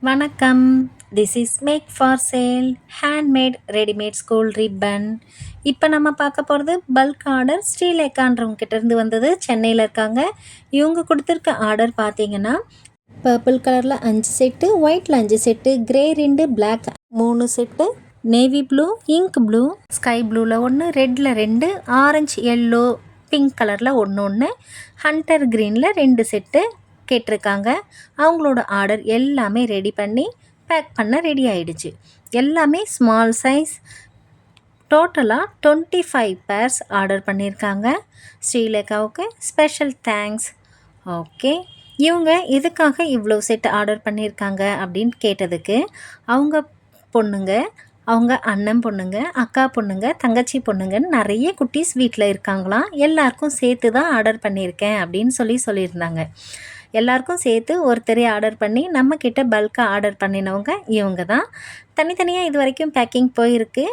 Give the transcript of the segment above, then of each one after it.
வணக்கம். This is make for sale handmade readymade school ribbon. இப்போ நம்ம பார்க்க போகிறது பல்க் ஆர்டர் ஸ்ரீலேகான்றவங்க கிட்டேருந்து வந்தது. சென்னையில் இருக்காங்க. இவங்க கொடுத்துருக்க ஆர்டர் பார்த்தீங்கன்னா பர்பிள் கலரில் 5 செட்டு, ஒயிட்டில் 5 set, grey 2, black 3 set, navy blue, ink blue, sky ப்ளூவில் 1, ரெட்டில் 2, ஆரஞ்சு எல்லோ பிங்க் கலரில் ஒன்று, ஹண்டர் க்ரீனில் 2 செட்டு கேட்டிருக்காங்க. அவங்களோட ஆர்டர் எல்லாமே ரெடி பண்ணி பேக் பண்ண ரெடி ஆகிடுச்சு. எல்லாமே ஸ்மால் சைஸ். டோட்டலாக 25 பேர்ஸ் ஆர்டர் பண்ணியிருக்காங்க. ஸ்ரீலேகாவுக்கு ஸ்பெஷல் தேங்க்ஸ். ஓகே, இவங்க எதுக்காக இவ்வளோ செட் ஆர்டர் பண்ணியிருக்காங்க அப்படின்னு கேட்டதுக்கு, அவங்க பொண்ணுங்க, அவங்க அண்ணன் பொண்ணுங்க, அக்கா பொண்ணுங்க, தங்கச்சி பொண்ணுங்கன்னு நிறைய குட்டீஸ் வீட்டில் இருக்காங்களாம். எல்லாருக்கும் சேர்த்து தான் ஆர்டர் பண்ணியிருக்கேன் அப்படின்னு சொல்லியிருந்தாங்க. எல்லாருக்கும் சேர்த்து ஒருத்தரே ஆர்டர் பண்ணி நம்மக்கிட்ட பல்காக ஆர்டர் பண்ணினவங்க இவங்க தான். தனித்தனியாக இது வரைக்கும் பேக்கிங் போயிருக்கு.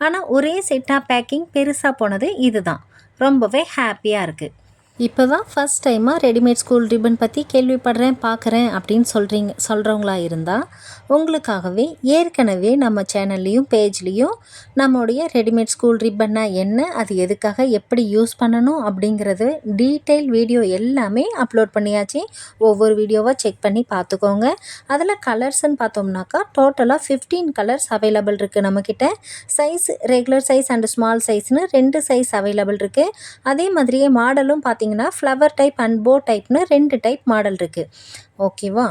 ஆனால் ஒரே செட்டாக பேக்கிங் பெருசாக போனது இது தான். ரொம்பவே ஹாப்பியாக இருக்குது. இப்போ தான் ஃபஸ்ட் டைமாக ரெடிமேட் ஸ்கூல் ரிப்பன் பற்றி கேள்விப்படுறேன், பார்க்குறேன் அப்படின்னு சொல்கிறவங்களா இருந்தால் உங்களுக்காகவே ஏற்கனவே நம்ம சேனல்லையும் பேஜ்லேயும் நம்மளுடைய ரெடிமேட் ஸ்கூல் ரிப்பன்னா என்ன, அது எதுக்காக, எப்படி யூஸ் பண்ணணும் அப்படிங்கிறது டீட்டெயில் வீடியோ எல்லாமே அப்லோட் பண்ணியாச்சு. ஒவ்வொரு வீடியோவாக செக் பண்ணி பார்த்துக்கோங்க. அதில் கலர்ஸ்ன்னு பார்த்தோம்னாக்கா டோட்டலாக 15 கலர்ஸ் அவைலபிள் இருக்குது நம்மக்கிட்ட. Size regular size and small சைஸ்னு 2 சைஸ் அவைலபிள் இருக்குது. அதே மாதிரியே மாடலும் பார்த்தீங்கன்னா ஃப்ளவர் டைப் அண்ட் போ டைப்னு 2 டைப் மாடல் இருக்குது. ஓகேவா?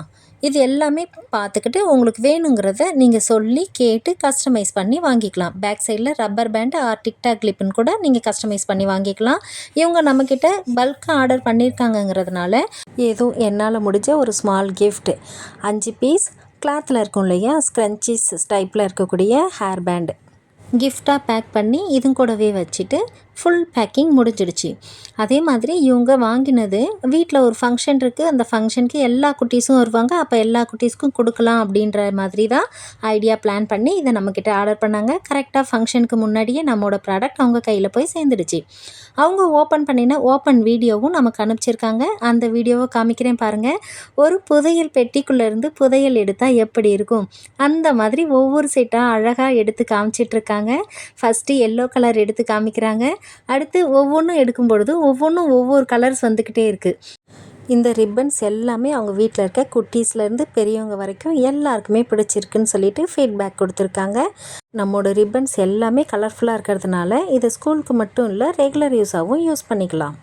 இது எல்லாமே பார்த்துக்கிட்டு உங்களுக்கு வேணுங்கிறத நீங்கள் சொல்லி கேட்டு கஸ்டமைஸ் பண்ணி வாங்கிக்கலாம். பேக் சைடில் ரப்பர் பேண்டு ஆர் டிக்டாக் கிளிப்புன்னு கூட நீங்கள் கஸ்டமைஸ் பண்ணி வாங்கிக்கலாம். இவங்க நம்மக்கிட்ட பல்காக ஆர்டர் பண்ணியிருக்காங்கங்கிறதுனால ஏதோ என்னால் முடிஞ்ச ஒரு ஸ்மால் கிஃப்ட் 5 பீஸ் கிளாத்தில் இருக்கும் இல்லையா, ஸ்க்ரன்ச்சீஸ் டைப்பில் இருக்கக்கூடிய ஹேர் பேண்டு கிஃப்டாக பேக் பண்ணி இதுவும் கூடவே வச்சுட்டு ஃபுல் பேக்கிங் முடிஞ்சிடுச்சு. அதே மாதிரி இவங்க வாங்கினது வீட்டில் ஒரு ஃபங்க்ஷன் இருக்குது. அந்த ஃபங்க்ஷனுக்கு எல்லா குட்டீஸும் வருவாங்க. அப்போ எல்லா குட்டீஸ்க்கும் கொடுக்கலாம் அப்படின்ற மாதிரி தான் ஐடியா பிளான் பண்ணி இதை நம்மக்கிட்ட ஆர்டர் பண்ணாங்க. கரெக்டாக ஃபங்க்ஷனுக்கு முன்னாடியே நம்மளோட ப்ராடக்ட் அவங்க கையில் போய் சேர்ந்துடுச்சு. அவங்க ஓப்பன் பண்ணின ஓப்பன் வீடியோவும் நமக்கு அனுப்பிச்சிருக்காங்க. அந்த வீடியோவை காமிக்கிறேன் பாருங்கள். ஒரு புதையல் பெட்டிக்குள்ளேருந்து புதையல் எடுத்தால் எப்படி இருக்கும், அந்த மாதிரி ஒவ்வொரு செட்டாக அழகாக எடுத்து காமிச்சிட்ருக்காங்க. ஃபஸ்ட்டு எல்லோ கலர் எடுத்து காமிக்கிறாங்க. அடுத்து ஒவ்வொன்றும் எடுக்கும் பொழுது ஒவ்வொரு கலர்ஸ் வந்துக்கிட்டே இருக்குது. இந்த ரிப்பன்ஸ் எல்லாமே அவங்க வீட்டில் இருக்க குட்டீஸ்லேருந்து பெரியவங்க வரைக்கும் எல்லாருக்குமே பிடிச்சிருக்குன்னு சொல்லிட்டு ஃபீட்பேக் கொடுத்துருக்காங்க. நம்மளோட ரிப்பன்ஸ் எல்லாமே கலர்ஃபுல்லாக இருக்கிறதுனால இதை ஸ்கூலுக்கு மட்டும் இல்லை ரெகுலர் யூஸாகவும் யூஸ் பண்ணிக்கலாம்.